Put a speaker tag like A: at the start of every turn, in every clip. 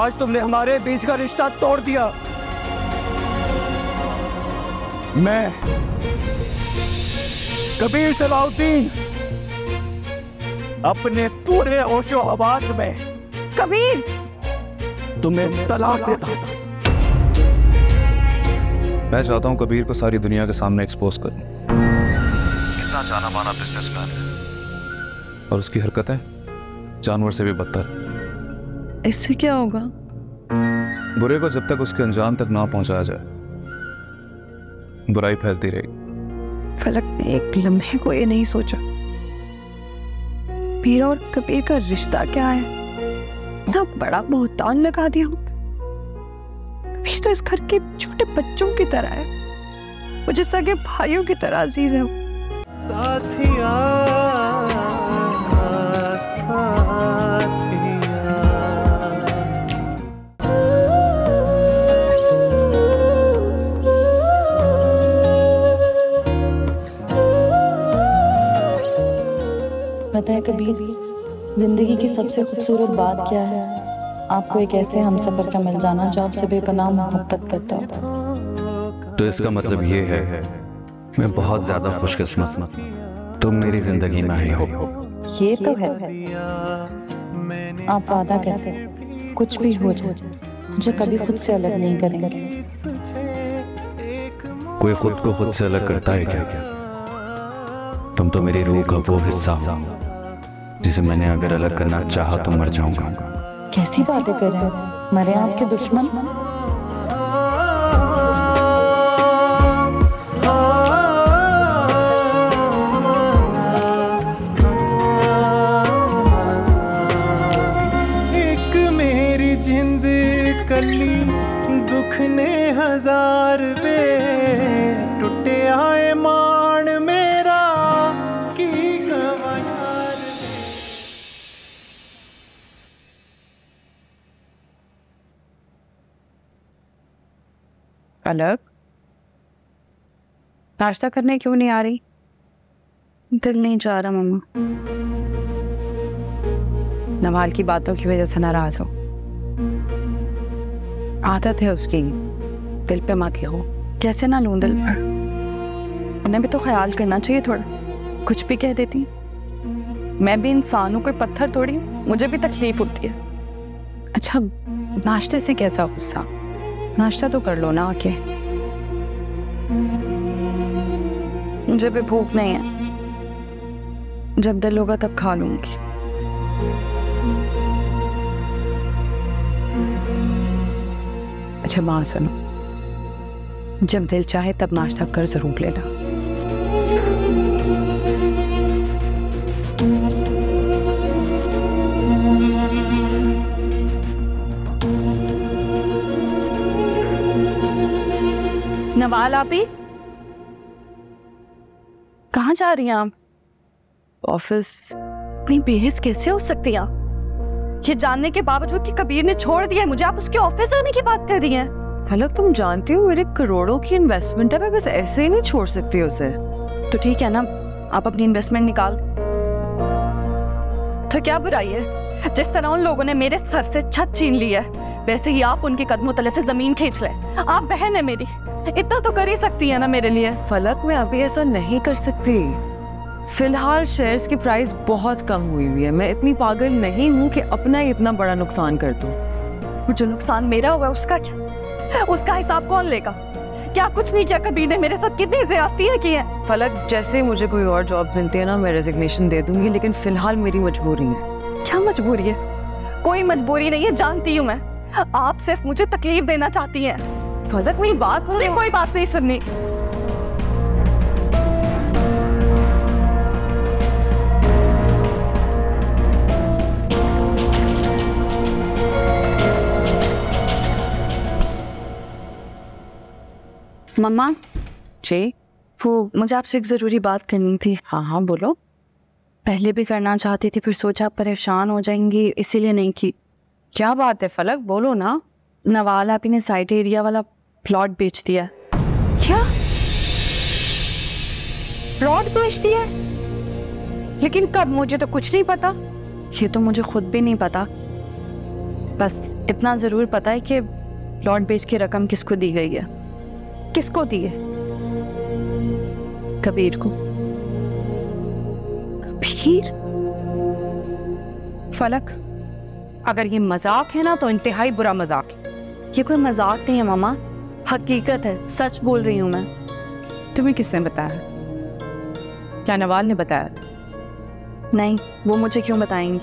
A: आज तुमने हमारे बीच का रिश्ता तोड़ दिया। मैं कबीर सलाउद्दीन अपने पूरे होशो हवास में
B: कबीर
A: तुम्हें तलाक देता हूं।
C: मैं चाहता हूं कबीर को सारी दुनिया के सामने एक्सपोज करूं। कितना जाना माना बिजनेसमैन है और उसकी हरकतें जानवर से भी बदतर।
B: इससे क्या होगा?
C: बुरे को जब तक उसके अंजाम तक ना पहुंचाया जाए, बुराई फैलती रहेगी।
B: फलक ने एक लम्हे को ये नहीं सोचा, पीर और कबीर का रिश्ता क्या है? इतना बड़ा बहुतान लगा दिया। कबीर तो इस घर के छोटे बच्चों की तरह है, वो जिस सगे भाइयों की तरह अजीज है।
D: साथिया साथिया
E: पता है कबीर, जिंदगी की सबसे खूबसूरत बात क्या है? आपको एक ऐसे हमसफर का मिल जाना जो आपसे बेपनाह मोहब्बत करता हो।
F: तो इसका मतलब ये है मैं बहुत ज्यादा खुशकिस्मत तुम मेरी जिंदगी में आई हो।
E: ये तो है। आप वादा करें कुछ भी हो जाए मुझे कभी खुद से अलग नहीं करेंगे।
F: कोई खुद को खुद से अलग करता है क्या? तुम तो मेरी रूह का वो हिस्सा हो जिसे मैंने अगर अलग करना चाहा तो मर जाऊंगा।
E: कैसी बातें कर रहे हैं? मरे आपके दुश्मन?
D: एक मेरी जिंद कली दुख ने हजार वे टूटे आए मान मेरा की गवायार।
B: फलक, नाश्ता करने क्यों नहीं आ रही? दिल नहीं चाह रहा मम्मा। नवाल की बातों की वजह से नाराज हो। आदत है उसकी, दिल पे मत लो। कैसे ना लूं दिल पर? उन्हें भी तो ख्याल करना चाहिए थोड़ा। कुछ भी कह देती। मैं भी इंसान हूं, कोई पत्थर थोड़ी हूं, मुझे भी तकलीफ होती है। अच्छा, नाश्ते से कैसा गुस्सा? नाश्ता तो कर लो ना आके। मुझे भी भूख नहीं है, जब दिल होगा तब खा लूंगी। अच्छा माँ सुनो, जब दिल चाहे तब नाश्ता कर जरूर लेना। नवाल आपी, कहाँ जा रही हैं आप? ऑफिस। इतनी बेहिस कैसे हो सकती हैं आप? ये जानने के बावजूद कि कबीर ने छोड़ दिया है मुझे, आप उसके ऑफिस आने की बात कर रही हैं।
G: फलक, तुम जानती हो मेरे करोड़ों की इन्वेस्टमेंट है, मैं बस ऐसे ही नहीं छोड़ सकती उसे।
B: तो ठीक है ना, आप अपनी इन्वेस्टमेंट निकाल। तो क्या बुराई है? जिस तरह उन लोगों ने मेरे सर से छत छीन ली है, वैसे ही आप उनके कदमों तले से जमीन खींच लें। आप बहन है मेरी, इतना तो कर ही सकती है ना मेरे लिए।
G: फलक, मैं अभी ऐसा नहीं कर सकती। फिलहाल शेयर्स की प्राइस बहुत कम हुई है। मैं इतनी पागल नहीं हूँ कि अपना ही इतना बड़ा नुकसान कर दूं।
B: जो नुकसान मेरा हुआ उसका क्या? उसका हिसाब कौन लेगा? क्या कुछ नहीं किया कबीर ने मेरे साथ? कितनी ज्यादतियां की हैं।
G: फलक, जैसे मुझे कोई और जॉब मिलती है ना, मैं रेजिग्नेशन दे दूंगी, लेकिन फिलहाल मेरी मजबूरी है।
B: क्या मजबूरी है? कोई मजबूरी नहीं है, जानती हूँ मैं। आप सिर्फ मुझे तकलीफ देना चाहती हैं।
G: फलक, मेरी बात
B: मुझे कोई बात नहीं सुननी। मम्मा
G: जी,
B: वो मुझे आपसे एक जरूरी बात करनी थी।
G: हाँ हाँ बोलो।
B: पहले भी करना चाहती थी, फिर सोचा आप परेशान हो जाएंगी, इसीलिए नहीं की।
G: क्या बात है फलक, बोलो ना।
B: नवाल आपी ने साइट एरिया वाला प्लॉट बेच दिया।
G: क्या?
B: प्लॉट बेच दिया? लेकिन कब? मुझे तो कुछ नहीं पता। ये तो मुझे खुद भी नहीं पता। बस इतना जरूर पता है कि प्लॉट बेच की रकम किसको दी गई है। किसको दी है? कबीर को।
H: कबीर? फलक, अगर ये मजाक है ना तो इंतहाई बुरा मजाक है।
B: ये कोई मजाक नहीं है मामा, हकीकत है, सच बोल रही हूँ मैं।
H: तुम्हें किसने बताया? क्या नवाल ने बताया?
B: नहीं, वो मुझे क्यों बताएंगी?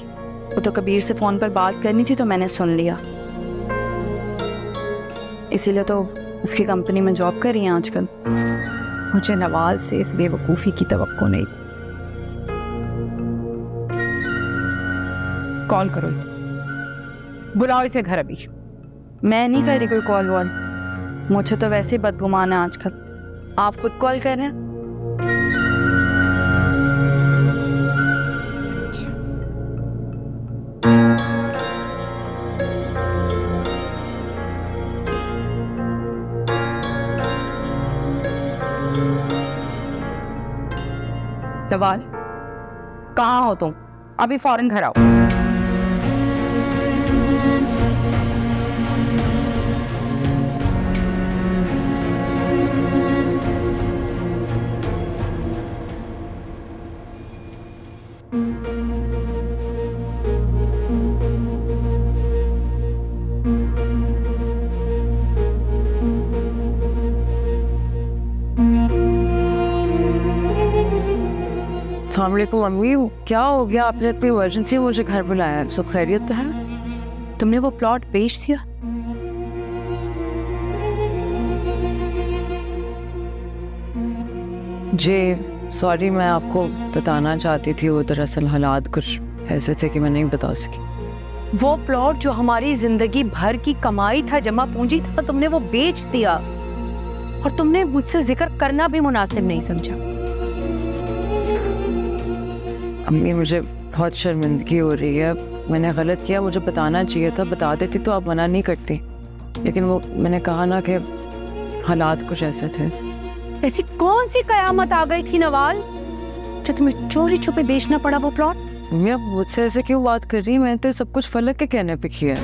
B: वो तो कबीर से फोन पर बात करनी थी तो मैंने सुन लिया, इसीलिए तो उसकी कंपनी में जॉब कर रही हैं आजकल।
H: मुझे नवाल से इस बेवकूफ़ी की तवक्को नहीं थी। कॉल करो इसे, बुलाओ इसे घर अभी।
B: मैं नहीं कर रही कोई कॉल वॉल, मुझे तो वैसे ही बदगुमान है आजकल। आप खुद कॉल कर रहे हैं।
H: नवाल, कहाँ हो तुम? अभी फौरन घर आओ।
G: अस्सलाम वालेकुम अम्मी, क्या हो गया? आपने इतनी इमरजेंसी मुझे घर बुलाया है, सब खैरियत तो है?
H: तुमने वो प्लॉट बेच दिया?
G: जी सॉरी, मैं आपको बताना चाहती थी, वो दरअसल हालात कुछ ऐसे थे कि मैं नहीं बता सकी।
H: वो प्लॉट जो हमारी जिंदगी भर की कमाई था, जमा पूंजी था, तुमने वो बेच दिया और तुमने मुझसे जिक्र करना भी मुनासिब नहीं समझा।
G: अम्मी मुझे बहुत शर्मिंदगी हो रही है, मैंने गलत किया, मुझे बताना चाहिए था, बता देती तो आप मना नहीं करती, लेकिन वो मैंने कहा ना कि हालात कुछ ऐसे थे।
H: ऐसी कौन सी कयामत आ गई थी नवाल जो तुम्हें चोरी छुपे बेचना पड़ा वो प्लॉट?
G: अम्मी आप मुझसे ऐसे क्यों बात कर रही हैं? मैंने तो सब कुछ फलक के कहने पे किया है।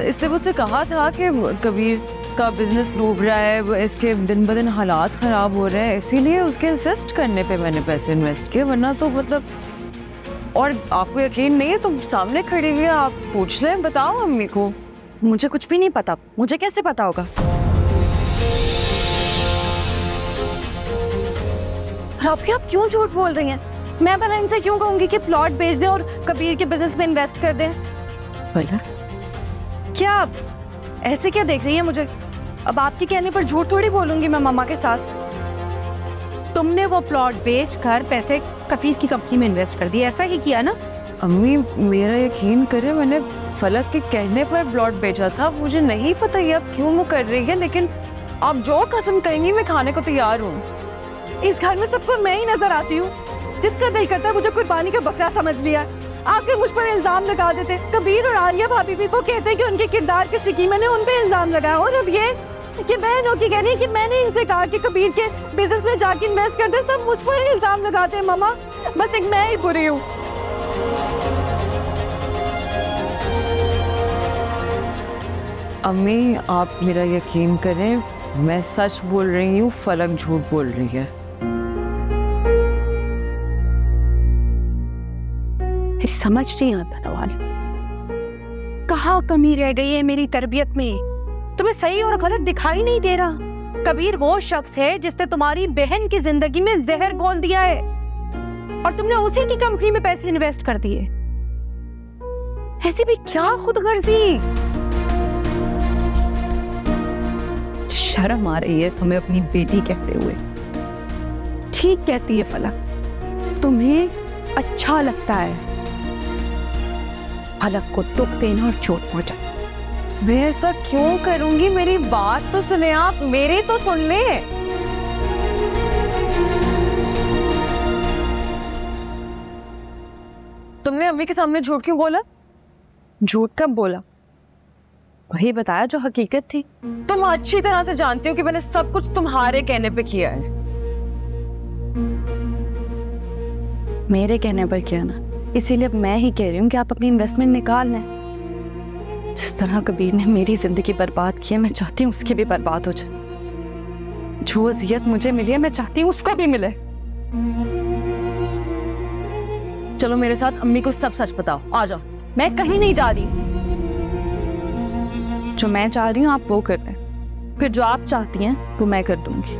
G: इसने मुझसे कहा था कि कबीर का बिजनेस डूब रहा है, इसके दिन ब दिन हालात खराब हो रहे हैं, इसीलिए उसके इंसिस्ट करने पे मैंने पैसे इन्वेस्ट किए, वरना तो मतलब। और आपको यकीन नहीं है? तुम सामने खड़ी हुई है, आप पूछ लें, बताओ अम्मी को।
B: मुझे कुछ भी नहीं पता, मुझे कैसे पता होगा? आप क्यों झूठ बोल रही हैं? मैं भला इनसे क्यों कहूंगी कि प्लॉट बेच दे और कबीर के बिजनेस में इन्वेस्ट कर दे?
G: भला
B: क्या आप ऐसे क्या देख रही हैं मुझे? अब आपके कहने पर झूठ थोड़ी बोलूंगी मैं मामा के साथ।
H: तुमने वो प्लॉट बेच कर पैसे कबीर की कंपनी में इन्वेस्ट कर दिए, ऐसा ही किया ना?
G: अम्मी मेरा यकीन करें, मैंने फलक के कहने पर प्लॉट बेचा था, मुझे नहीं पता ये अब क्यों कर रही है, लेकिन आप जो कसम कहेंगी मैं खाने को तैयार हूँ।
B: इस घर में सबको मैं ही नजर आती हूँ, जिसका दिल करता है मुझे कुर्बानी का बकरा समझ लिया, आकर मुझ पर इल्जाम लगा देते। कबीर और आलिया भाभी भी वो कहते हैं कि उनके किरदार के शिकी, मैंने उन पे इल्जाम लगाया, और अब ये कि बहनों की कहनी है कि मैंने इनसे कहा कि कबीर के बिजनेस में जाके इन्वेस्ट कर दे, सब मुझ पर इल्जाम लगाते हैं। मामा बस एक मैं ही बुरी हूँ।
G: अम्मी आप मेरा यकीन करें, मैं सच बोल रही हूँ, फलक झूठ बोल रही है।
H: मेरी समझ नहीं आता नवाल, कहाँ कमी रह गई है मेरी तरबियत में? तुम्हें सही और गलत दिखाई नहीं दे रहा? कबीर वो शख्स है जिसने तुम्हारी बहन की जिंदगी में जहर घोल दिया है और तुमने उसी की कंपनी में पैसे इन्वेस्ट कर दिए। ऐसी भी क्या खुदगर्जी! शर्म आ रही है तुम्हें अपनी बेटी कहते हुए। ठीक कहती है फलक, तुम्हें अच्छा लगता है फलक को दुख देना और चोट पहुंचाना।
G: मैं ऐसा क्यों करूंगी? मेरी बात तो सुने, आप मेरी तो सुन ले। तुमने अम्मी के सामने झूठ क्यों बोला?
B: झूठ कब बोला? वही बताया जो हकीकत थी।
G: तुम अच्छी तरह से जानती हो कि मैंने सब कुछ तुम्हारे कहने पे किया है।
B: मेरे कहने पर किया ना? इसीलिए अब मैं ही कह रही हूँ कि आप अपनी इन्वेस्टमेंट निकाल लें। जिस तरह कबीर ने मेरी जिंदगी बर्बाद की है, मैं चाहती हूँ उसकी भी बर्बाद हो जाए। जो अजियत मुझे मिली है, मैं चाहती हूँ उसको भी मिले।
G: चलो मेरे साथ, अम्मी को सब सच बताओ, आ जाओ।
B: मैं कहीं नहीं जा रही। जो मैं चाह रही हूँ आप वो कर दें, फिर जो आप चाहती हैं वो मैं कर दूंगी।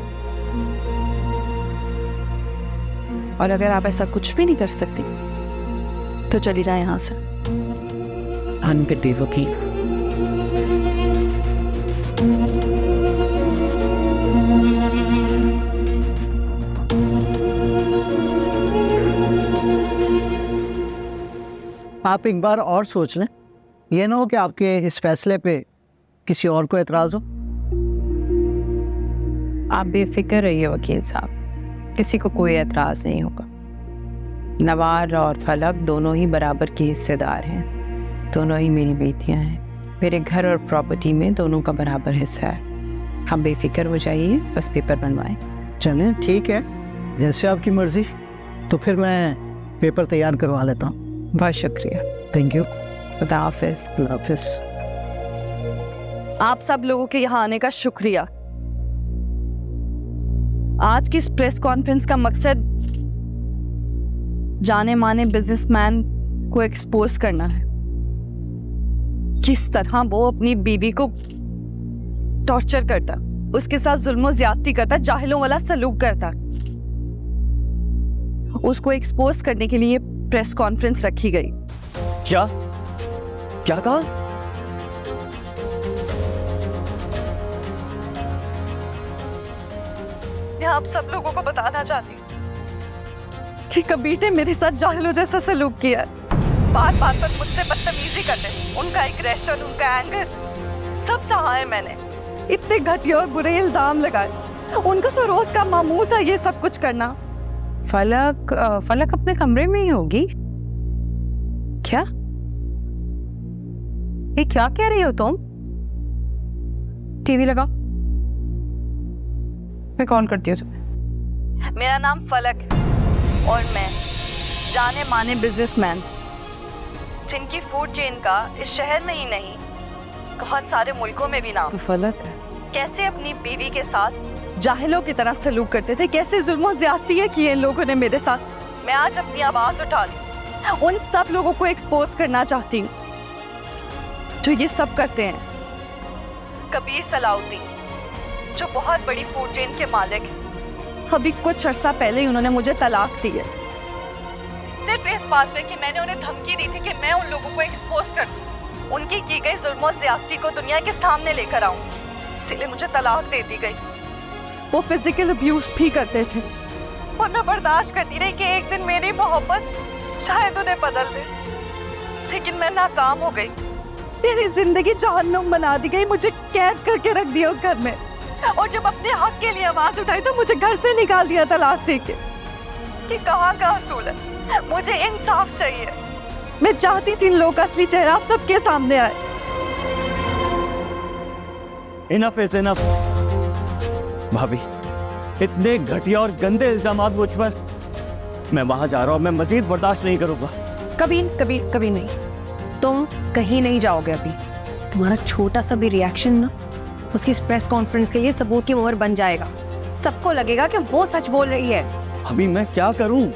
B: और अगर आप ऐसा कुछ भी नहीं कर सकती तो चली जाए यहाँ से।
G: अनपिटी वकील।
I: आप एक बार और सोच लें, ये ना हो कि आपके इस फैसले पे किसी और को एतराज हो।
H: आप बेफिक्र रहिए वकील साहब, किसी को कोई एतराज नहीं होगा। नवार और फलक दोनों ही बराबर के हिस्सेदार हैं, दोनों ही मेरी बेटियां हैं। मेरे घर और प्रॉपर्टी में दोनों का बराबर हिस्सा है। आप बेफिक्र हो जाइए, बस पेपर बनवाएं।
I: चलें ठीक है, जैसे आपकी मर्जी। तो फिर मैं पेपर तैयार करवा लेता हूँ।
H: बहुत शुक्रिया।
I: Thank you.
H: खुदा हाफिज।
I: खुदा हाफिज।
B: आप सब लोगों के यहाँ आने का शुक्रिया। आज की इस प्रेस कॉन्फ्रेंस का मकसद जाने माने बिजनेसमैन को एक्सपोज करना है, किस तरह वो अपनी बीवी को टॉर्चर करता, उसके साथ जुल्म ज्यादती करता, जाहिलों वाला सलूक करता। उसको एक्सपोज करने के लिए प्रेस कॉन्फ्रेंस रखी गई।
A: क्या क्या कहा?
B: मैं आप सब लोगों को बताना चाहती हूँ कि कबीर ने मेरे साथ जाहिलों जैसा सलूक किया है। बात बात पर मुझसे बदतमीजी करते, उनका एग्रेशन, उनका एंगर सब सहा है मैंने। इतने घटिया और बुरे इल्जाम लगाए। उनका तो रोज का मामूल था ये सब कुछ करना।
H: फलक अपने कमरे में ही होगी क्या? ये क्या कह रही हो तुम? टीवी लगाओ, मैं कॉल करती हूँ तुम्हें।
B: मेरा नाम फलक है और मैं जाने माने बिजनेसमैन, जिनकी फूड चेन का इस शहर में ही नहीं बहुत सारे मुल्कों में भी नाम।
G: तो फलक है।
B: कैसे अपनी बीवी के साथ जाहिलों की तरह सलूक करते थे, कैसे जुल्म ज़्यादतियां की इन लोगों ने मेरे साथ। मैं आज अपनी आवाज उठा ली, उन सब लोगों को एक्सपोज करना चाहती हूँ जो ये सब करते हैं। कबीर सलाउद्दीन जो बहुत बड़ी फूड चेन के मालिक हैं, अभी कुछ अर्सा पहले ही उन्होंने मुझे तलाक दी है, सिर्फ इस बात पे कि मैंने उन्हें धमकी दी थी कि मैं उन लोगों को एक्सपोज कर दूं, उनकी की गई जुल्म ज़्यादती को दुनिया के सामने लेकर आऊंगी। इसलिए मुझे तलाक दे दी गई। वो फिजिकल अब्यूज भी करते थे और मैं बर्दाश्त करती रही कि एक दिन मेरी मोहब्बत शायद उन्हें बदल दे, लेकिन मैं नाकाम हो गई। मेरी जिंदगी जहन्नुम बना दी गई, मुझे कैद करके रख दिया उस घर में, और जब अपने हक के लिए आवाज उठाई तो मुझे घर से निकाल दिया तलाक देके। कि कहाँ का असूल है, मुझे इंसाफ चाहिए। मैं चाहती थी इन लोगों का असली चेहरा आप सबके सामने आए।
A: Enough is enough. भाभी, इतने घटिया और गंदे इल्जामात मुझ पर, मैं वहां जा रहा हूं, मैं मजीद बर्दाश्त नहीं करूंगा।
H: कभी नहीं, तुम कहीं नहीं जाओगे। अभी तुम्हारा छोटा सा भी रिएक्शन ना उसकी प्रेस कॉन्फ्रेंस के लिए सबूत की मोहर बन जाएगा। सबको लगेगा कि वो सच बोल रही है।
A: अभी मैं क्या करूं?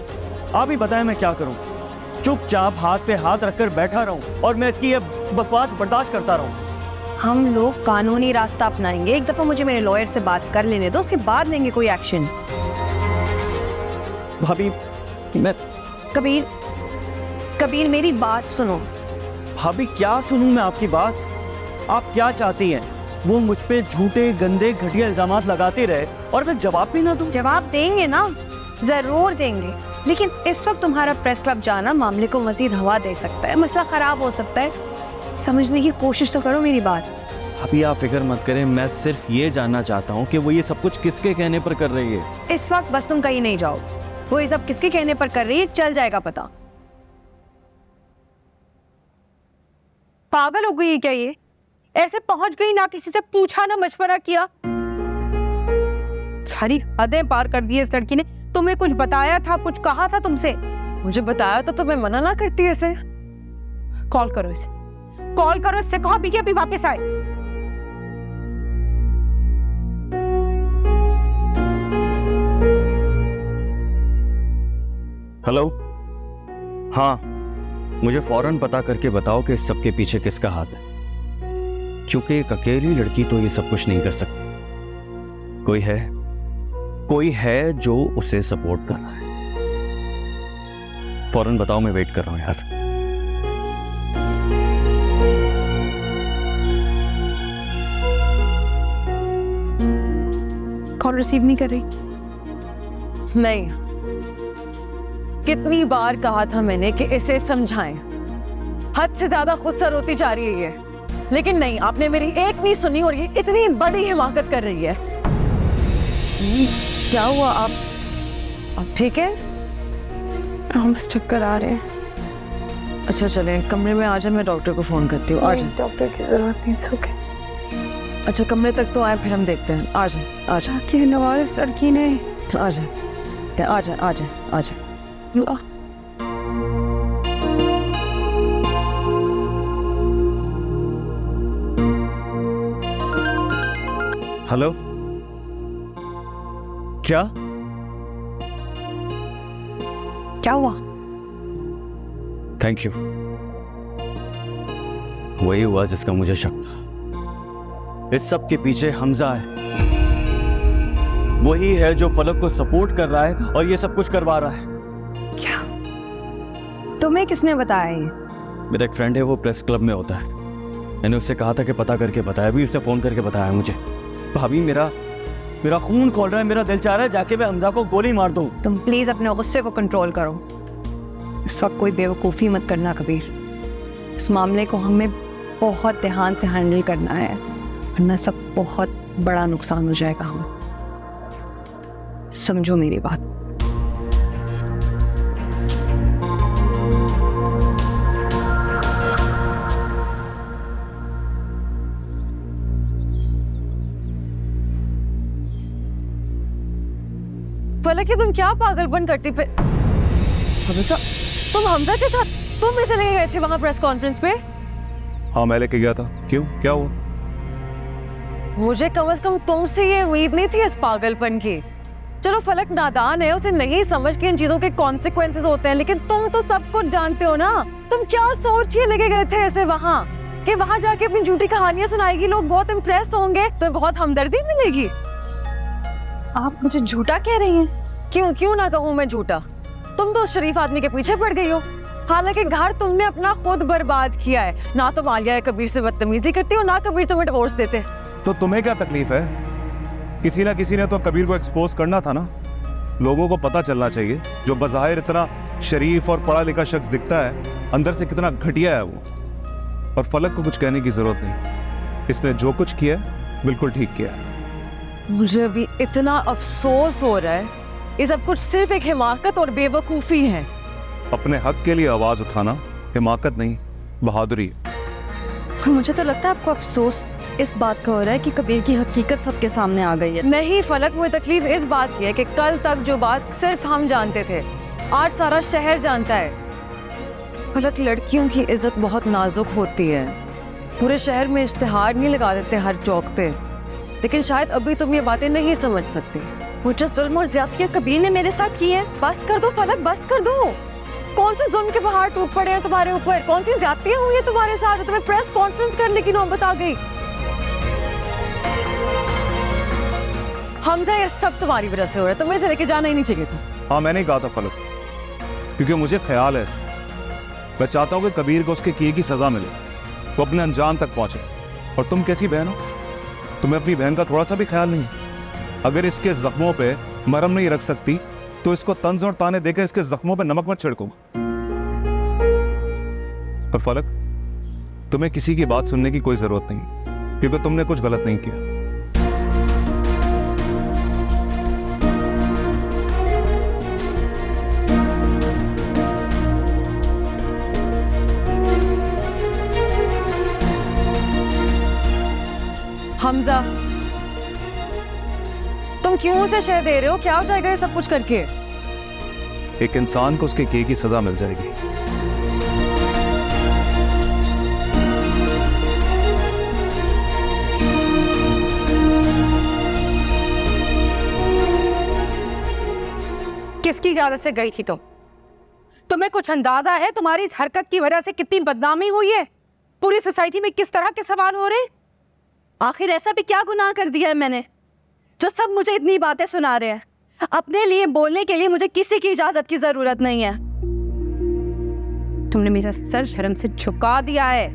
A: आप ही बताएं मैं क्या करूं? चुपचाप हाथ पे हाथ रखकर बैठा रहूं और मैं इसकी ये बकवास बर्दाश्त करता रहूं?
H: हम लोग कानूनी रास्ता अपनाएंगे। एक दफा मुझे मेरे लॉयर से बात कर लेने दो, उसके बाद लेंगे कोई एक्शन।
A: भाभी मैं
H: कबीर मेरी बात सुनो।
A: भाभी क्या सुनूं मैं आपकी बात? आप क्या चाहती हैं? वो मुझ पे झूठे गंदे घटिया इल्जामात लगाते रहे और मैं जवाब भी ना दूं?
H: जवाब देंगे ना, जरूर देंगे, लेकिन इस वक्त तुम्हारा प्रेस क्लब जाना मामले को मजीद हवा दे सकता है, मसला खराब हो सकता है। समझने की कोशिश तो करो मेरी बात।
A: अभी आप फिक्र मत करें, मैं सिर्फ ये जानना चाहता हूँ कि वो ये सब कुछ किसके कहने पर कर रही है।
H: इस वक्त बस तुम कहीं नहीं जाओ, वो ये सब किसके कहने पर कर रही है चल जाएगा पता। पागल हो गई है क्या ये? ऐसे पहुंच गई, ना किसी से पूछा ना मशवरा किया। सारी हदें पार कर दी इस लड़की ने। तुम्हें कुछ बताया था, कुछ कहा था तुमसे?
G: मुझे बताया तो मैं मना ना करती ऐसे।
H: कॉल करो इसे, कॉल करो, इससे कहो अभी अभी वापस आए।
A: हेलो, हाँ, मुझे फौरन पता करके बताओ कि इस सब के पीछे किसका हाथ है, क्योंकि एक अकेली लड़की तो ये सब कुछ नहीं कर सकती। कोई है जो उसे सपोर्ट कर रहा है। फौरन बताओ, मैं वेट कर रहा हूं यार।
H: कॉल रिसीव नहीं कर रही।
G: नहीं, कितनी बार कहा था मैंने कि इसे समझाएं, हद से ज्यादा खुदसर होती जा रही है ये, लेकिन नहीं, आपने मेरी एक नहीं सुनी और ये इतनी बड़ी हिमाकत कर रही है। क्या हुआ? आप ठीक है?
B: हम बस चक्कर आ रहे हैं।
G: अच्छा चले कमरे में आ जाए, मैं डॉक्टर को फोन करती हूँ। आ जाए,
B: डॉक्टर की जरूरत नहीं, ओके।
G: अच्छा कमरे तक तो आए, फिर हम देखते हैं। आ जाए, आ जाए।
B: क्या नवाज इस लड़की ने?
G: आ जाए, आ जाए, आ जाए, आ जाए।
A: हेलो,
B: क्या हुआ?
A: Thank you. वही हुआ जिसका मुझे शक था। इस सब के पीछे हमजा है, वही है जो फलक को सपोर्ट कर रहा है और ये सब कुछ करवा रहा है।
B: क्या? तुम्हें किसने बताया ये?
A: मेरा एक फ्रेंड है, वो प्रेस क्लब में होता है। मैंने उससे कहा था कि पता करके बताया, अभी उसने फोन करके बताया मुझे। भाभी, मेरा खून खोल रहा है, मेरा दिल चाह रहा है जाके मैं हमजा को गोली मार दूं।
B: तुम प्लीज अपने गुस्से को कंट्रोल करो। इस वक्त कोई बेवकूफ़ी मत करना कबीर। इस मामले को हमें बहुत ध्यान से हैंडल करना है, वरना सब बहुत बड़ा नुकसान हो जाएगा हमें। समझो मेरी बात।
G: फलक, तुम क्या पागलपन करती पे? हमेशा तुम हमजा के साथ, तुम इसे लेके गए थे वहां प्रेस कॉन्फ्रेंस पे?
C: हाँ, मैं लेके गया था। क्यों, क्या हुआ?
G: मुझे कम से कम तुमसे ये उम्मीद नहीं थी इस पागलपन की। चलो फलक नादान है, उसे नहीं समझ के इन चीजों के कॉन्सिक्वेंसेस होते हैं, लेकिन तुम तो सब कुछ जानते हो ना। तुम क्या सोच के लेके गए थे ऐसे वहां कि वहां जाके अपनी झूठी कहानियां सुनाएगी, लोग बहुत इम्प्रेस होंगे, तो बहुत हमदर्दी मिलेगी।
B: आप मुझे झूठा कह रही हैं?
G: क्यों ना कहूँ मैं झूठा? तुम तो उस शरीफ आदमी के पीछे पड़ गई हो, हालांकि घर तुमने अपना खुद बर्बाद किया है। ना तो मालिया कबीर से बदतमीजी करती हो, ना कबीर तुम्हें डिवोर्स देते।
C: तो तुम्हें क्या तकलीफ है? किसी ना किसी ने तो कबीर को एक्सपोज करना था ना। लोगों को पता चलना चाहिए, जो बज़ाहिर इतना शरीफ और पढ़ा लिखा शख्स दिखता है, अंदर से कितना घटिया है वो। और फलक को कुछ कहने की जरूरत नहीं, इसने जो कुछ किया है बिल्कुल ठीक किया है।
G: मुझे अभी इतना अफसोस हो रहा है, ये सब कुछ सिर्फ एक हिमाकत और बेवकूफी है।
C: अपने हक के लिए आवाज उठाना हिमाकत नहीं, बहादुरी है।
B: और मुझे तो लगता है आपको अफसोस इस बात का हो रहा है कि कबीर की हकीकत सबके सामने आ गई है।
G: नहीं फलक, मुझे तकलीफ इस बात की है कि कल तक जो बात सिर्फ हम जानते थे, आज सारा शहर जानता है। फलक, लड़कियों की इज्जत बहुत नाजुक होती है। पूरे शहर में इश्तिहार नहीं लगा देते हर चौक पे, लेकिन शायद अभी तुम ये बातें नहीं समझ सकती।
B: वो जो जुल्म और ज्यादतियां कबीर ने मेरे साथ की है।
G: बस कर दो फलक, बस कर दो। कौन से जुल्म के पहाड़ टूट पड़े हैं तुम्हारे ऊपर? कौन सी ज्यादतियां हुई है तुम्हारे साथ? तुम्हें प्रेस कॉन्फ्रेंस करने की नौबत आ गई। हमजा, ये सब तुम्हारी वजह से हो रहा है, तुम्हें इसे लेके जाना ही नहीं चाहिए था।
C: हाँ, मैंने कहा था फलक, क्योंकि मुझे ख्याल है इसका। मैं चाहता हूँ कि कबीर को उसके किए की सजा मिले, वो अपने अंजाम तक पहुंचे। और तुम कैसी बहन हो, तुम्हें अपनी बहन का थोड़ा सा भी ख्याल नहीं। अगर इसके जख्मों पे मरहम नहीं रख सकती तो इसको तंज और ताने देकर इसके जख्मों पे नमक मत छिड़को। और फलक, तुम्हें किसी की बात सुनने की कोई जरूरत नहीं, क्योंकि तुमने कुछ गलत नहीं किया।
G: हमजा, तुम क्यों उसे शय दे रहे हो? क्या हो जाएगा ये सब कुछ करके?
C: एक इंसान को उसके किए की सजा मिल जाएगी।
H: किसकी इजाजत से गई थी तुम? तुम्हें कुछ अंदाजा है तुम्हारी इस हरकत की वजह से कितनी बदनामी हुई है? पूरी सोसाइटी में किस तरह के सवाल हो रहे हैं?
B: आखिर ऐसा भी क्या गुनाह कर दिया है मैंने जो सब मुझे इतनी बातें सुना रहे हैं? अपने लिए बोलने के लिए मुझे किसी की इजाजत की जरूरत नहीं है।
H: तुमने मेरा सर शर्म से झुका दिया है।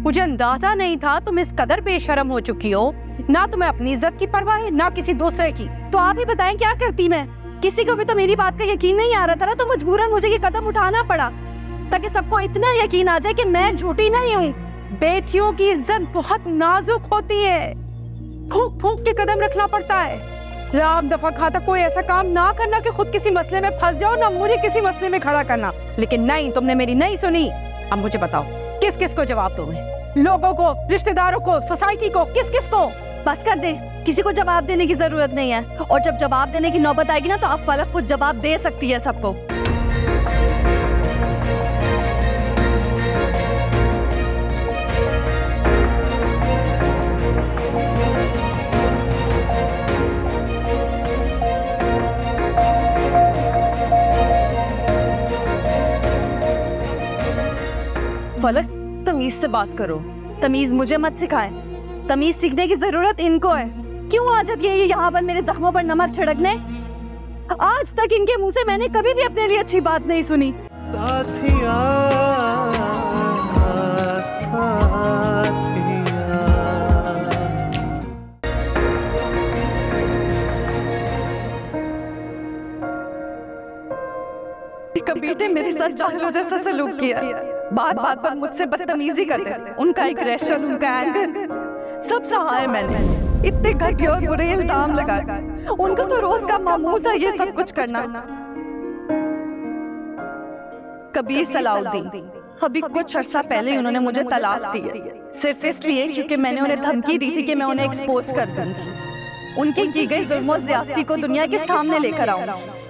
H: मुझे अंदाजा नहीं था तुम इस कदर बेशर्म हो चुकी हो। ना तुम्हें अपनी इज्जत की परवाह है ना किसी दूसरे की।
B: तो आप ही बताएं क्या करती मैं? किसी को भी तो मेरी बात का यकीन नहीं आ रहा था ना, तो मजबूरन मुझे ये कदम उठाना पड़ा ताकि सबको इतना यकीन आ जाए कि मैं झूठी नहीं हूँ।
H: बेटियों की इज्जत बहुत नाजुक होती है, फूंक फूंक के कदम रखना पड़ता है। राम दफा खाता कोई ऐसा काम ना करना कि खुद किसी मसले में फंस जाओ, ना मुझे किसी मसले में खड़ा करना। लेकिन नहीं, तुमने मेरी नहीं सुनी। अब मुझे बताओ किस किस को जवाब दोगे? लोगों को, रिश्तेदारों को, सोसाइटी को, किस किस को?
B: बस कर दे, किसी को जवाब देने की जरूरत नहीं है। और जब जवाब देने की नौबत आएगी ना तो अब फलक खुद जवाब दे सकती है सबको। फलक, तमीज से बात करो। तमीज मुझे मत सिखाए, तमीज सीखने की जरूरत इनको है। क्यों आदत ये यहाँ पर मेरे जख्मों पर नमक छिड़कने? आज तक इनके मुंह से मैंने कभी भी अपने लिए अच्छी बात नहीं सुनी।
D: साथिया, साथिया।
B: कबीर ने मेरे साथ जाहिलों जैसा सलूक किया, बात बात पर मुझसे बदतमीजी करते। उनका एग्रेशन, उनका एंगर सब सहा है मैंने। इतने घटिया और बुरे इल्जाम लगाए। उनका तो रोज का मामूल था ये सब कुछ करना। कबीर सलाउद्दीन, अभी कुछ अर्सा पहले उन्होंने मुझे तलाक दी है, सिर्फ इसलिए क्योंकि मैंने उन्हें धमकी दी थी कि मैं उन्हें एक्सपोज कर दूंगी। उनकी की गई जुल्म और ज्यादती को दुनिया के सामने लेकर आऊंगी।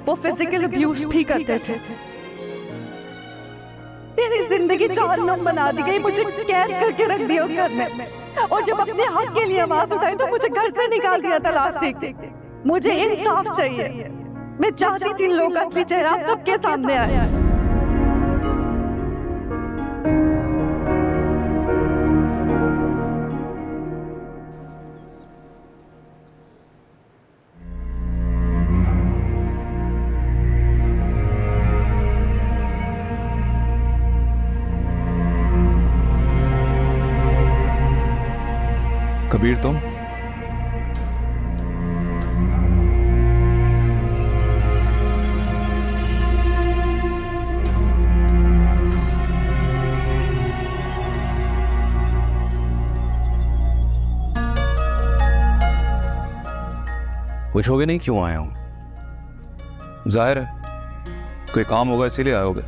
B: वो फिजिकल अब्यूज भी करते थे। मेरी जिंदगी जहन्नुम बना दी गई, मुझे कैद करके रख दिया उस घर में। और जब अपने हक के लिए आवाज उठाई तो मुझे घर से निकाल दिया तलाक देके। मुझे इंसाफ चाहिए। मैं चाहती थी लोग का असली चेहरा सबके सामने आए।
C: कबीर, तुम?
F: पूछोगे नहीं क्यों आया हूं?
C: जाहिर है कोई काम होगा इसीलिए आए होगे।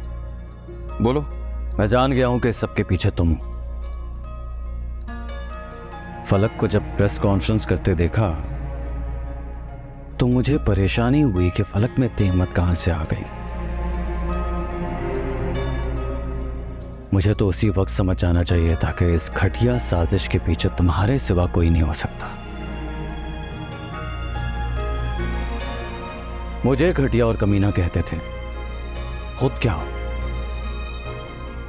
C: बोलो।
F: मैं जान गया हूं कि इस सबके पीछे तुम हो। फलक को जब प्रेस कॉन्फ्रेंस करते देखा तो मुझे परेशानी हुई कि फलक में इतनी हिम्मत कहां से आ गई। मुझे तो उसी वक्त समझ आना चाहिए था कि इस घटिया साजिश के पीछे तुम्हारे सिवा कोई नहीं हो सकता। मुझे घटिया और कमीना कहते थे, खुद क्या हो?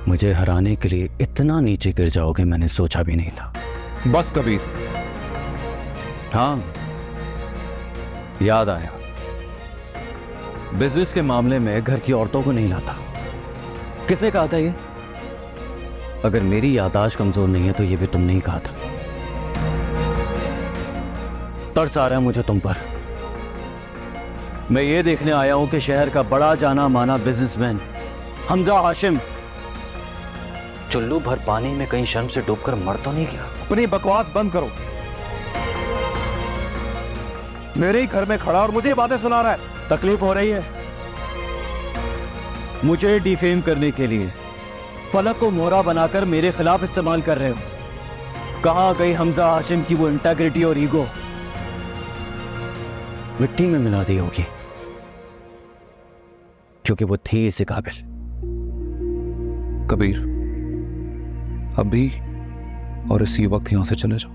F: मुझे हराने के लिए इतना नीचे गिर जाओगे मैंने सोचा भी नहीं था।
C: बस कबीर।
F: हाँ, याद आया। बिजनेस के मामले में घर की औरतों को नहीं लाता। किसने कहा था ये? अगर मेरी याददाश्त कमजोर नहीं है तो ये भी तुमने ही कहा था। तरस आ रहा है मुझे तुम पर। मैं ये देखने आया हूं कि शहर का बड़ा जाना माना बिजनेसमैन हमजा हाशिम चुल्लू भर पानी में कहीं शर्म से डूबकर मर तो नहीं गया।
C: अपनी बकवास बंद करो। मेरे ही घर में खड़ा और मुझे बातें सुना रहा है।
F: तकलीफ हो रही है मुझे डिफेम करने के लिए। फलक को मोहरा बनाकर मेरे खिलाफ इस्तेमाल कर रहे हो। कहां गई हमजा हाशिम की वो इंटेग्रिटी और ईगो? मिट्टी में मिला दी होगी। क्योंकि वो थी इसी काबिल।
C: कबीर, अभी और इसी वक्त यहां से चले जाओ,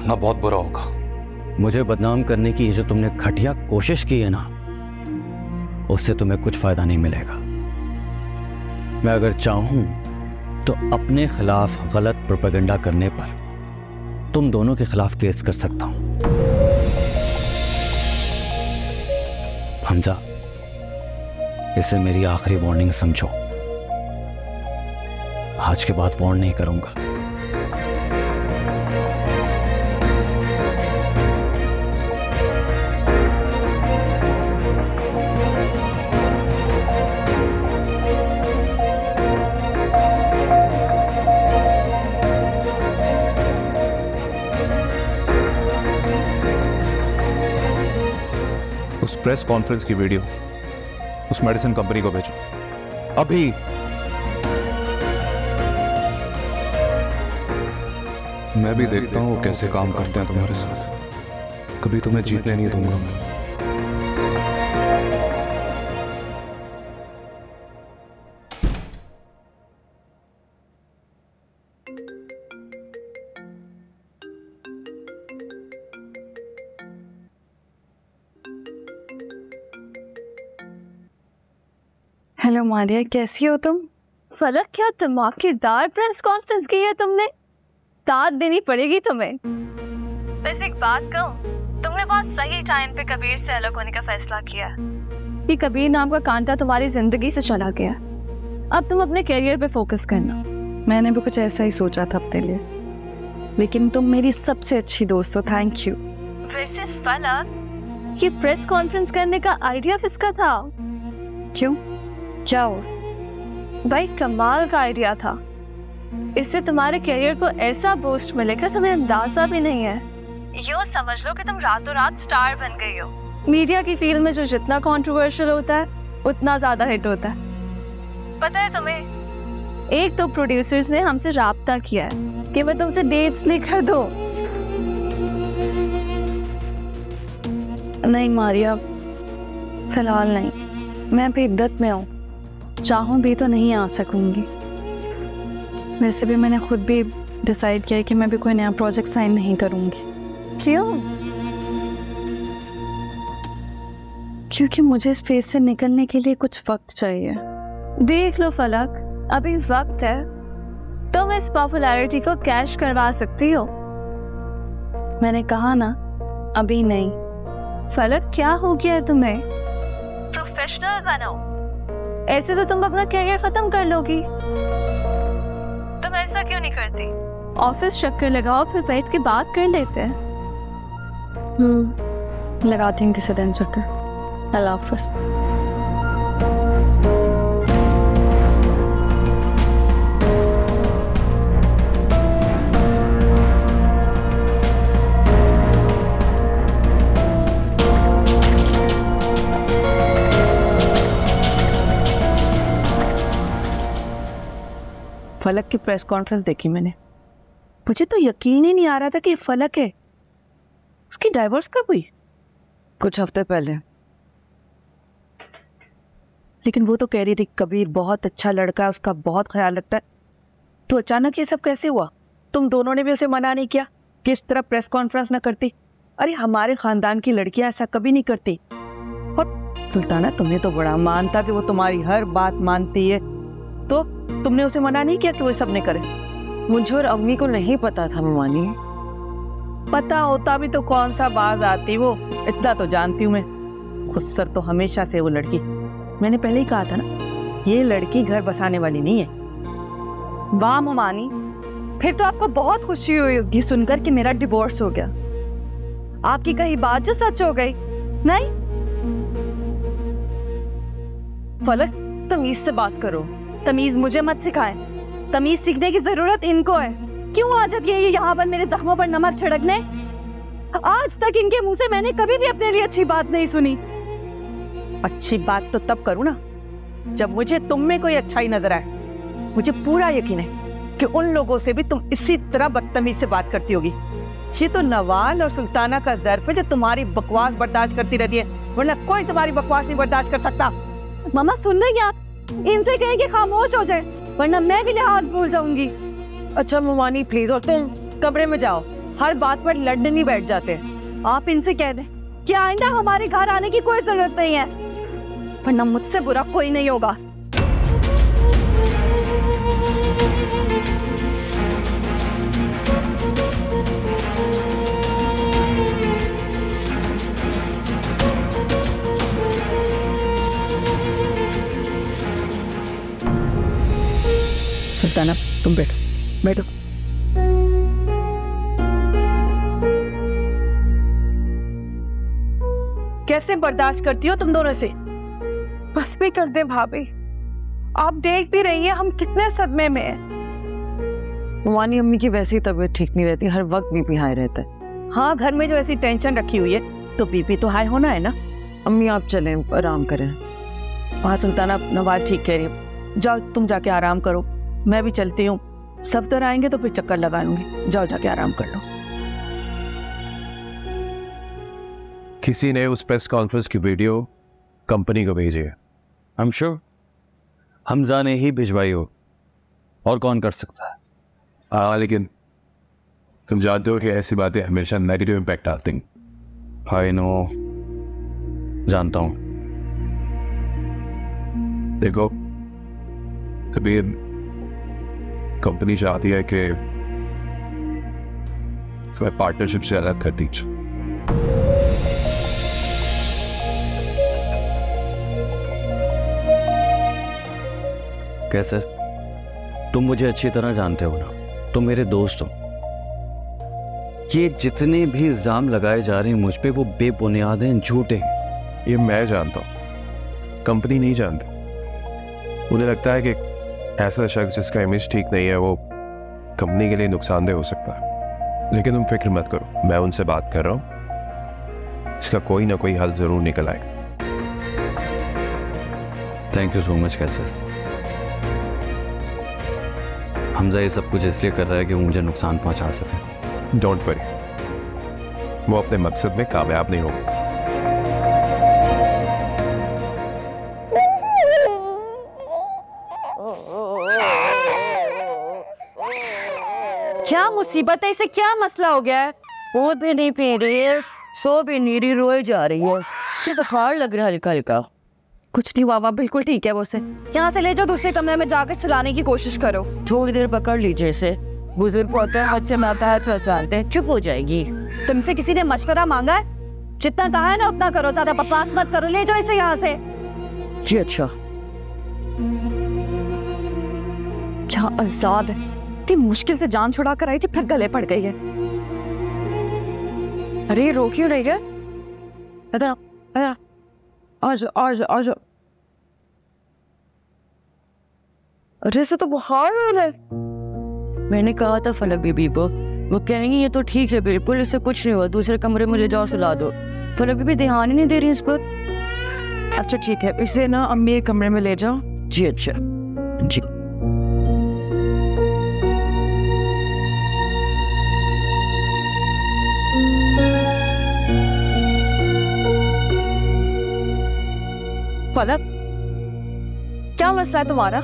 C: ना बहुत बुरा होगा।
F: मुझे बदनाम करने की ये जो तुमने घटिया कोशिश की है ना, उससे तुम्हें कुछ फायदा नहीं मिलेगा। मैं अगर चाहूं तो अपने खिलाफ गलत प्रोपेगेंडा करने पर तुम दोनों के खिलाफ केस कर सकता हूं। हमजा, इसे मेरी आखिरी वार्निंग समझो। आज के बाद वार्न नहीं करूंगा।
C: उस प्रेस कॉन्फ्रेंस की वीडियो उस मेडिसिन कंपनी को भेजो अभी। मैं भी देखता हूं वो कैसे काम करते हैं तुम्हारे साथ। कभी तुम्हें जीतने नहीं दूंगा मैं।
B: हेलो मारिया, कैसी हो तुम?
J: फलक, क्या धमाकेदार प्रेस कॉन्फ्रेंस की है तुमने। दाद देनी पड़ेगी तुम्हें। वैसे एक बात कहूं, तुमने बहुत सही टाइम पे कबीर से अलग होने का फैसला किया। ये कबीर नाम का कांटा तुम्हारी जिंदगी से चला गया। अब तुम अपने करियर पे फोकस करना।
B: मैंने भी कुछ ऐसा ही सोचा था अपने लिए, लेकिन तुम मेरी सबसे अच्छी दोस्त हो। Thank you.
J: वैसे फलक, ये प्रेस कॉन्फ्रेंस करने का आइडिया किसका था?
B: क्यों, क्या हो?
J: भाई, कमाल का आइडिया था। इससे तुम्हारे करियर को ऐसा बूस्ट मिलेगा तुम्हें अंदाजा भी नहीं है। यूँ समझ लो कि तुम रातों रात स्टार बन गई हो। मीडिया की फील्ड में जो जितना कंट्रोवर्शियल होता है उतना ज्यादा हिट होता है। पता है तुम्हें, एक तो प्रोड्यूसर्स ने हमसे राब्ता किया है कि मैं तुमसे डेट्स लेकर दो।
B: नहीं मारिया, फिलहाल नहीं। मैं भी इद्दत में हूँ, चाहूँ भी तो नहीं आ सकूंगी। वैसे भी मैंने खुद भी डिसाइड किया है कि मैं भी कोई नया प्रोजेक्ट साइन नहीं करूंगी।
J: क्यों?
B: क्योंकि मुझे इस फेज से निकलने के लिए कुछ वक्त चाहिए।
J: देख लो फलक, अभी वक्त है। तुम इस पॉपुलैरिटी को कैश करवा सकती हो।
B: मैंने कहा ना, अभी नहीं।
J: फलक, क्या हो गया है तुम्हें? प्रोफेशनल बनो, ऐसे तो तुम अपना करियर खत्म कर लोगी। तुम ऐसा क्यों नहीं करती? ऑफिस चक्कर लगाओ, फिर बैठ के बात कर लेते हैं।
B: लगाती हूँ किसी दिन चक्कर। अल्लाह हाफ़िज़।
K: फलक की प्रेस कॉन्फ्रेंस देखी मैंने। मुझे तो यकीन ही नहीं आ रहा था कि ये फलक है। उसकी डाइवोर्स कब हुई?
B: कुछ हफ्ते पहले।
K: लेकिन वो तो कह रही थी कबीर बहुत अच्छा लड़का है, उसका बहुत ख्याल रखता है। तो अचानक ये सब कैसे हुआ? तुम दोनों ने भी उसे मना नहीं किया कि इस तरह प्रेस कॉन्फ्रेंस ना करती? अरे हमारे खानदान की लड़कियां ऐसा कभी नहीं करती। और सुल्ताना, तुम्हें तो बड़ा मान था कि वो तुम्हारी हर बात मानती है, तो तुमने उसे मना नहीं किया कि वो सब नहीं करे?
G: मुझे और अम्मी को नहीं पता था ममानी।
K: पता होता भी तो कौन सा बाज आती वो, इतना तो जानती हूँ मैं। खुद तो हमेशा से वो लड़की, मैंने पहले ही कहा था ना, ये लड़की घर बसाने वाली नहीं है।
B: वाह ममानी, फिर तो आपको बहुत खुशी हुई होगी सुनकर कि मेरा डिवोर्स हो गया। आपकी कही बात जो सच हो गई। नहीं
G: फलक, तमीज से बात करो।
B: तमीज मुझे मत सिखाएं, तमीज सीखने की जरूरत इनको है। क्यों आ जाती है ये यहाँ पर मेरे जख्मों पर नमक छिड़कने? आज तक इनके मुंह से मैंने कभी भी अपने लिए अच्छी बात नहीं सुनी।
K: अच्छी बात तो तब करूँ ना जब मुझे तुम में कोई अच्छाई नजर आए। मुझे पूरा यकीन है कि उन लोगों से भी तुम इसी तरह बदतमीज से बात करती होगी। ये तो नवाल और सुल्ताना का ज़र्फ है जो तुम्हारी बकवास बर्दाश्त करती रहती है। वरना कोई तुम्हारी बकवास नहीं बर्दाश्त कर सकता।
J: मामा सुन रही हैं आप? इनसे कहें कि खामोश हो जाए, वरना मैं भी लिहाज भूल जाऊंगी।
G: अच्छा ममानी प्लीज, और तुम कमरे में जाओ, हर बात पर लड़ने नहीं बैठ जाते।
J: आप इनसे कह दें कि आइंदा हमारे घर आने की कोई जरूरत नहीं है, वरना मुझसे बुरा कोई नहीं होगा।
K: सुल्ताना तुम बैठो बैठो। कैसे बर्दाश्त करती हो तुम दोनों से?
H: बस भी कर दे भाभी, आप देख भी रही हैं हम कितने सदमे में हैं।
G: ममानी अम्मी की वैसे ही तबीयत ठीक नहीं रहती, हर वक्त बीपी हाई रहता है।
K: हाँ, घर में जो ऐसी टेंशन रखी हुई है तो बीपी तो हाई होना है ना।
G: अम्मी आप चलें, आराम करें।
K: हाँ सुल्ताना, नवाज ठीक कह रही है, जाओ तुम जाके आराम करो, मैं भी चलती हूँ। सफ्तर आएंगे तो फिर चक्कर लगा लूंगी, जाओ जाके आराम कर लो।
L: किसी ने उस प्रेस कॉन्फ्रेंस की वीडियो कंपनी को भेजी है।
A: आई एम श्योर हमजा ने ही भिजवाई हो, और कौन कर सकता है।
L: हाँ, लेकिन तुम जानते हो कि ऐसी बातें हमेशा नेगेटिव इम्पैक्ट आती हैं।
A: आई नो, जानता हूं।
L: देखो कबीर, कंपनी चाहती है कि तुम्हें पार्टनरशिप से अलग कर दीजिए।
A: कैसे? तुम मुझे अच्छी तरह जानते हो ना, तुम मेरे दोस्त हो। ये जितने भी इल्जाम लगाए जा रहे हैं मुझ पे, वो बेबुनियाद हैं, झूठे हैं।
L: ये मैं जानता हूं, कंपनी नहीं जानती। उन्हें लगता है कि ऐसा शख्स जिसका इमेज ठीक नहीं है वो कंपनी के लिए नुकसानदेह हो सकता है। लेकिन तुम फिक्र मत करो, मैं उनसे बात कर रहा हूं, इसका कोई ना कोई हल जरूर निकल आएगा।
A: थैंक यू सो मच कैसर। हमजा ये सब कुछ इसलिए कर रहा है कि वो मुझे नुकसान पहुंचा सके।
L: डोंट वरी, वो अपने मकसद में कामयाब नहीं होगा।
J: क्या मुसीबत है, इसे क्या मसला हो गया है?
G: वो भी नहीं पी रही है, सो भी नीरी रोए जा रही है, उसे बुखार लग रहा है हल्का हल्का।
J: कुछ नहीं हुआ, बिल्कुल ठीक है वो। से यहाँ से ले जाओ, दूसरे कमरे में जाकर सुलाने की कोशिश करो।
G: थोड़ी देर पकड़ लीजिए इसे, बुजुर्ग होता है, बच्चे में आता है फंसाते हैं, चुप हो जाएगी।
J: तुमसे किसी ने मशवरा मांगा है? जितना कहा है ना उतना करो, ज्यादा बकवास मत करो। ले जाओ इसे यहाँ से।
G: जी अच्छा।
B: क्या अजाब है, इतनी मुश्किल से जान छुड़ा कर आई थी, फिर गले पड़ गई है।
G: अरे रो क्यों रही है? इधर इधर आज आज आज। अरे से तो बुखार हो रहा है। मैंने कहा था फलक बीबी को, वो कहेंगी ये तो ठीक है बिल्कुल, इससे कुछ नहीं हुआ, दूसरे कमरे में ले जाओ सुला दो। फलक बीबी ध्यान ही नहीं दे रही इस पर। अच्छा ठीक है, इसे ना अम्मी एक कमरे में ले जाओ। जी अच्छा जी। फलक, क्या मसला है तुम्हारा?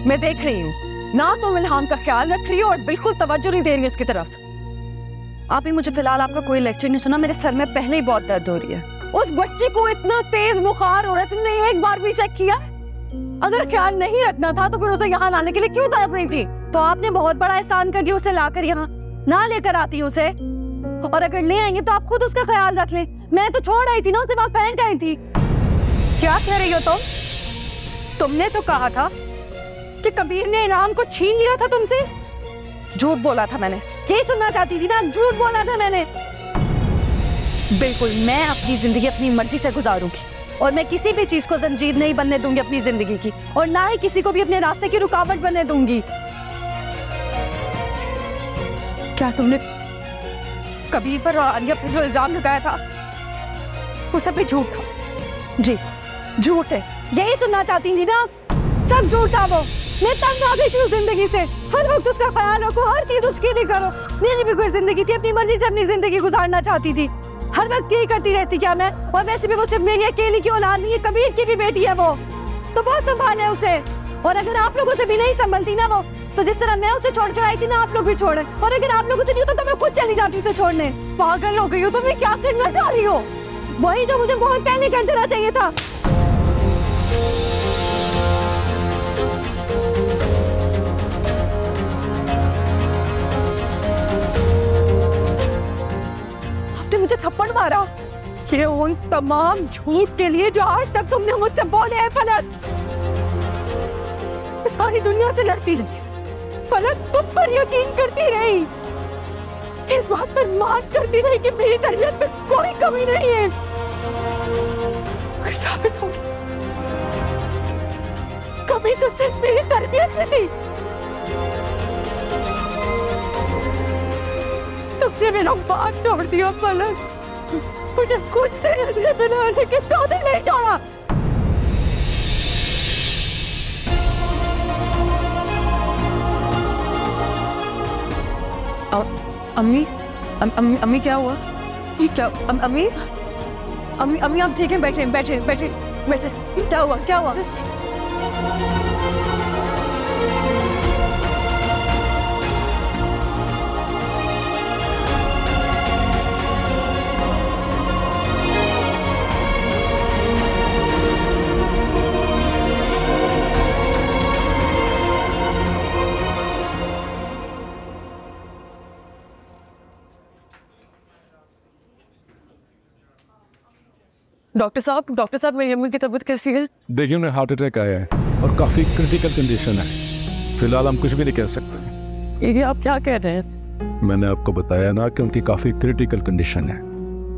G: मैं देख रही हूँ ना, तुम इल्हाम का ख्याल रख रही हो और बिल्कुल तवज्जो नहीं दे रही उसकी तरफ।
B: आप ही मुझे फिलहाल आपका कोई लेक्चर नहीं सुना, मेरे सर में पहले ही बहुत दर्द हो रही है।
G: उस बच्ची को इतना तेज बुखार हो रहा है, तुमने एक बार भी चेक किया? अगर ख्याल नहीं रखना था तो फिर उसे यहाँ लाने के लिए क्यों तड़प रही थी?
J: तो आपने बहुत बड़ा एहसान करके उसे लाकर यहाँ ना लेकर आती उसे, और अगर ले आएंगे तो आप खुद उसका ख्याल रख लें। मैं तो छोड़ आई थी ना उसे, वहां फेंक आई थी।
B: क्या कह रही हो तुम? तुमने तो कहा था कि कबीर ने इनाम को छीन लिया था तुमसे। झूठ बोला था मैंने।
J: यही सुनना चाहती थी ना, झूठ बोला था मैंने।
B: बिल्कुल, मैं अपनी जिंदगी अपनी मर्जी से गुजारूंगी
J: और मैं किसी भी चीज को जंजीर नहीं बनने दूंगी अपनी जिंदगी की, और ना ही किसी को भी अपने रास्ते की रुकावट बनने दूंगी।
B: क्या तुमने कबीर पर और आलिया पर जो इल्जाम लगाया था वो सब भी झूठ था?
J: जी झूठ है, यही सुनना चाहती थी ना? सब झूठ था वो। मैं तंग आ गई थी उस जिंदगी से। हर वक्त उसका ख्याल रखो, हर चीज उसके लिए करो। मेरी भी कोई जिंदगी थी, अपनी मर्जी से अपनी जिंदगी गुजारना चाहती थी।
H: हर वक्त यही करती रहती क्या मैं? और वैसे भी वो सिर्फ मेरी अकेली की औलाद नहीं है, कबीर की भी बेटी है वो, तो बहुत संभाले उसे। और अगर आप लोगों से भी नहीं संभलती ना वो, तो जिस तरह मैं उसे छोड़कर आई थी ना, आप लोग भी छोड़े। और अगर आप लोगों से नहीं होता तो मैं खुद चली जाती उसे छोड़ने। पागल हो गई हो तुम्हें, क्या करना चाह रही हो? वही जो मुझे बहुत पहले कर देना चाहिए था। आपने मुझे थप्पड़ मारा, ये उन तमाम झूठ के लिए जो आज तक तुमने मुझसे बोले हैं फलक। सारी दुनिया से लड़ती रही फलक, तुम पर यकीन करती रही, इस बात पर मान करती रही कि मेरी तरबियत में कोई कमी नहीं है। और साबित हो गई कमी तो सिर्फ मेरी तरबियत में थी। तुमने मेरा बात छोड़ दिया फलक, मुझे खुद से नजरे बनाने के काबिल नहीं छोड़ा।
G: अम्मी, अम्मी क्या हुआ? क्या अम्मी? अम्मी आप ठीक है? बैठे बैठे बैठे बैठे। क्या हुआ, क्या हुआ? डॉक्टर साहब मेरी अम्मी की तबीयत कैसी है?
M: देखिए उन्हें हार्ट अटैक आया है और काफी क्रिटिकल कंडीशन है। फिलहाल हम कुछ भी नहीं कह सकते।
G: ये आप क्या कह रहे हैं?
M: मैंने आपको बताया ना कि उनकी काफी क्रिटिकल कंडीशन है।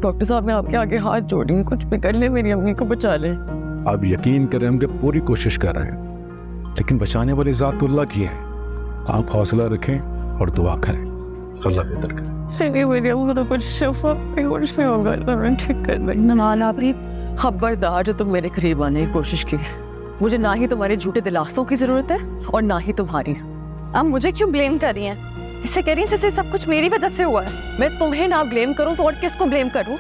G: डॉक्टर साहब मैं आपके आगे हाथ जोड़ी हूँ, कुछ भी कर ले, मेरी अम्मी को बचा ले।
M: आप यकीन करें, हम पूरी कोशिश कर रहे हैं, लेकिन बचाने वाली जात तो अल्लाह की है। आप हौसला रखें और दुआ करें, अल्लाह बेहतर करे।
G: मेरी अम्मी को तो कुछ शफा से होगा, ठीक कर देंगे। खबरदार जो तुम मेरे करीब आने की कोशिश की, मुझे ना ही तुम्हारे झूठे दिलासों की जरूरत है और ना ही तुम्हारी।
B: आप मुझे क्यों ब्लेम कर रही हैं? इसे कह रही हैं जैसे सब कुछ मेरी वजह से हुआ है।
G: मैं तुम्हें ना ब्लेम करूं तो और किसको ब्लेम करूं?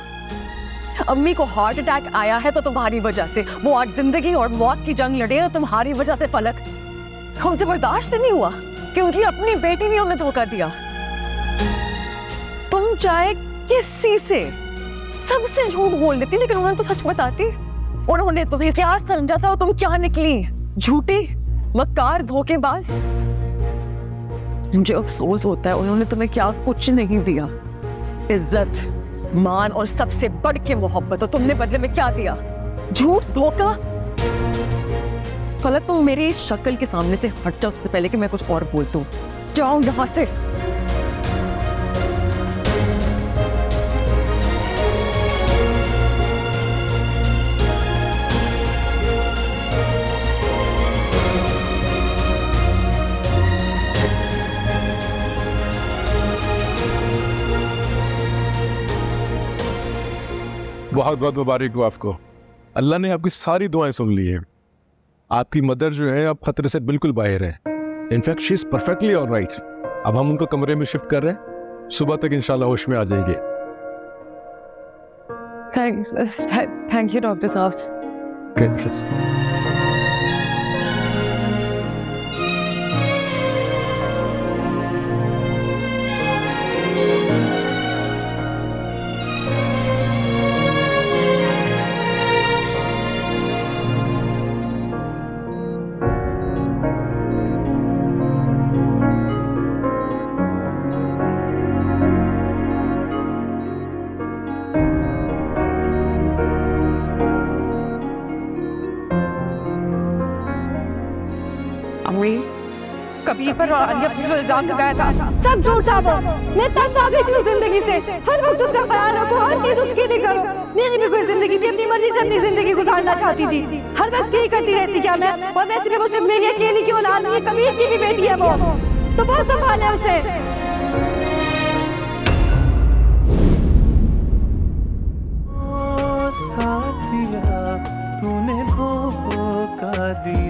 G: अम्मी को हार्ट अटैक आया है तो तुम्हारी वजह से, वो आज जिंदगी और मौत की जंग लड़े हैं तो तुम्हारी वजह से फलक। उनसे बर्दाश्त नहीं हुआ कि उनकी अपनी बेटी ने उन्हें धोखा दिया। तुम चाहे किसी से सबसे झूठ बोल देती, लेकिन उन्होंने तो सच बताती। उन्होंने तुम्हें क्या समझा था और तुम क्या निकली? झूठी, मक्कार, धोखेबाज। मुझे अफसोस होता है उन्होंने तुम्हें क्या कुछ नहीं दिया। इज्जत, मान और सबसे बढ़ के मोहब्बत, और तुमने बदले में क्या दिया? झूठ, धोखा। फलक तुम मेरी इस शक्ल के सामने से हट जाओ उससे पहले कि मैं कुछ और बोल दूं। जाओ यहां से।
M: बहुत बहुत मुबारक हो आपको, अल्लाह ने आपकी सारी दुआएं सुन ली हैं। आपकी मदर जो है अब खतरे से बिल्कुल बाहर है। In fact she is perfectly alright. अब हम उनको कमरे में शिफ्ट कर रहे हैं, सुबह तक इंशाल्लाह होश में आ जाएंगे।
G: थैंक यू डॉक्टर साहब।
H: कबीर पर और आलिया पर जो इल्जाम लगाया था सब झूठ था। वो मैं तंग आ गई थी उस जिंदगी से। हर वक्त उसका ख्याल रखो, हर चीज उसके लिए करो। मेरी भी कोई जिंदगी थी, अपनी मर्जी से अपनी जिंदगी गुजारना चाहती थी। हर वक्त यही करती रहती क्या मैं? और वैसे भी वो सिर्फ मेरी अकेली की औलाद नहीं है, कबीर की भी बेटी है वो, तो बहुत संभाले उसे।
D: साथिया तूने धोखा दिया।